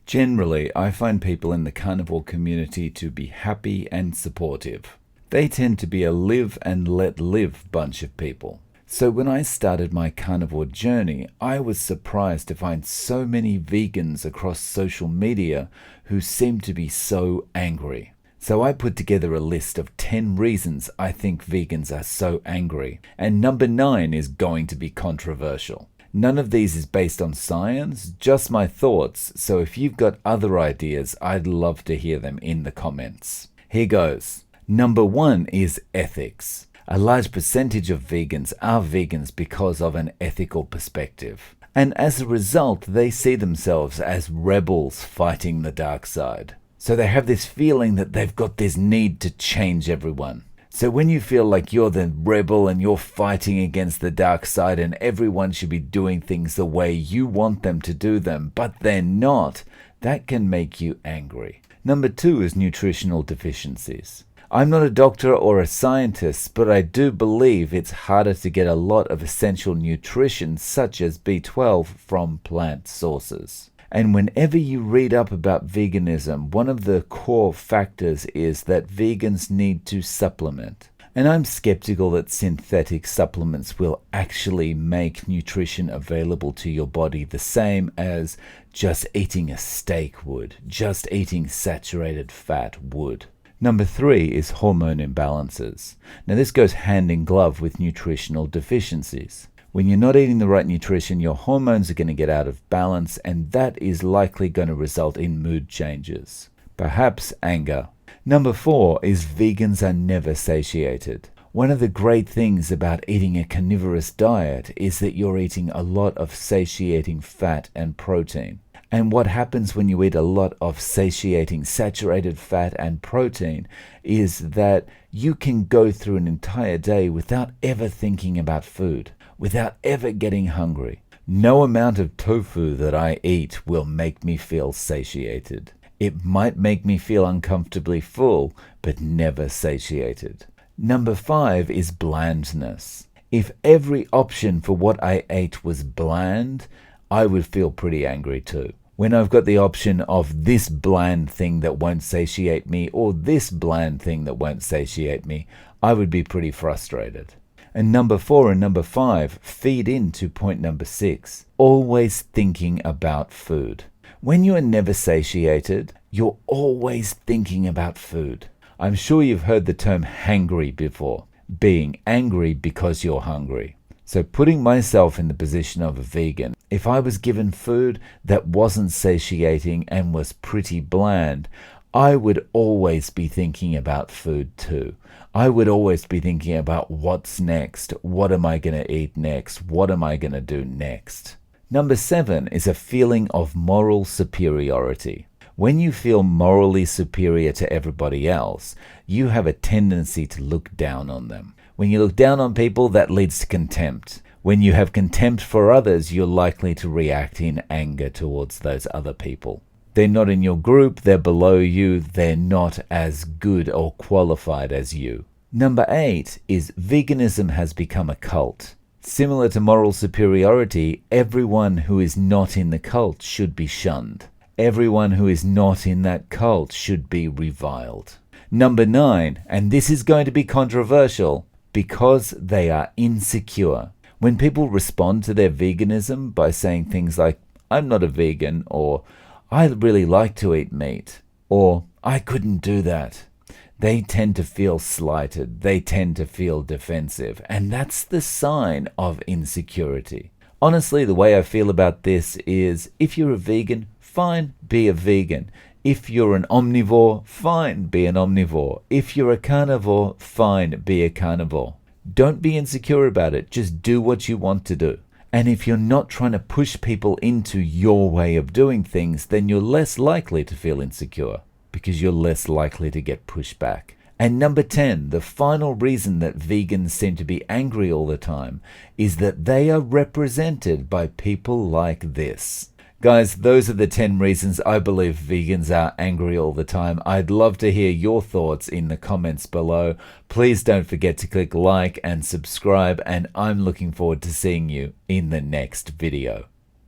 Generally, I find people in the carnivore community to be happy and supportive. They tend to be a live and let live bunch of people. So when I started my carnivore journey, I was surprised to find so many vegans across social media who seemed to be so angry. So I put together a list of 10 reasons I think vegans are so angry, and number 9 is going to be controversial. None of these is based on science, just my thoughts, so if you've got other ideas, I'd love to hear them in the comments. Here goes. Number 1 is ethics. A large percentage of vegans are vegans because of an ethical perspective. And as a result, they see themselves as rebels fighting the dark side. So they have this feeling that they've got this need to change everyone. So when you feel like you're the rebel and you're fighting against the dark side and everyone should be doing things the way you want them to do them, but they're not, that can make you angry. Number 2 is nutritional deficiencies. I'm not a doctor or a scientist, but I do believe it's harder to get a lot of essential nutrition such as B12 from plant sources. And whenever you read up about veganism, one of the core factors is that vegans need to supplement. And I'm skeptical that synthetic supplements will actually make nutrition available to your body the same as just eating a steak would, just eating saturated fat would. Number 3 is hormone imbalances. Now this goes hand in glove with nutritional deficiencies. When you're not eating the right nutrition, your hormones are going to get out of balance, and that is likely going to result in mood changes, perhaps anger. Number 4 is vegans are never satiated. One of the great things about eating a carnivorous diet is that you're eating a lot of satiating fat and protein. And what happens when you eat a lot of satiating saturated fat and protein is that you can go through an entire day without ever thinking about food, without ever getting hungry. No amount of tofu that I eat will make me feel satiated. It might make me feel uncomfortably full, but never satiated. Number 5 is blandness. If every option for what I ate was bland, I would feel pretty angry too. When I've got the option of this bland thing that won't satiate me or this bland thing that won't satiate me, I would be pretty frustrated. And number 4 and number 5 feed into point number 6. Always thinking about food. When you are never satiated, you're always thinking about food. I'm sure you've heard the term hangry before, being angry because you're hungry. So putting myself in the position of a vegan, if I was given food that wasn't satiating and was pretty bland, I would always be thinking about food too. I would always be thinking about what's next, what am I going to eat next, what am I going to do next. Number 7 is a feeling of moral superiority. When you feel morally superior to everybody else, you have a tendency to look down on them. When you look down on people, that leads to contempt. When you have contempt for others, you're likely to react in anger towards those other people. They're not in your group, they're below you, they're not as good or qualified as you. Number 8 is veganism has become a cult. Similar to moral superiority, everyone who is not in the cult should be shunned. Everyone who is not in that cult should be reviled. Number 9, and this is going to be controversial, because they are insecure. When people respond to their veganism by saying things like, I'm not a vegan, or I really like to eat meat, or I couldn't do that, they tend to feel slighted, they tend to feel defensive, and that's the sign of insecurity. Honestly, the way I feel about this is, if you're a vegan, fine, be a vegan. If you're an omnivore, fine, be an omnivore. If you're a carnivore, fine, be a carnivore. Don't be insecure about it. Just do what you want to do. And if you're not trying to push people into your way of doing things, then you're less likely to feel insecure because you're less likely to get pushed back. And number 10, the final reason that vegans seem to be angry all the time is that they are represented by people like this. Guys, those are the 10 reasons I believe vegans are angry all the time. I'd love to hear your thoughts in the comments below. Please don't forget to click like and subscribe, and I'm looking forward to seeing you in the next video.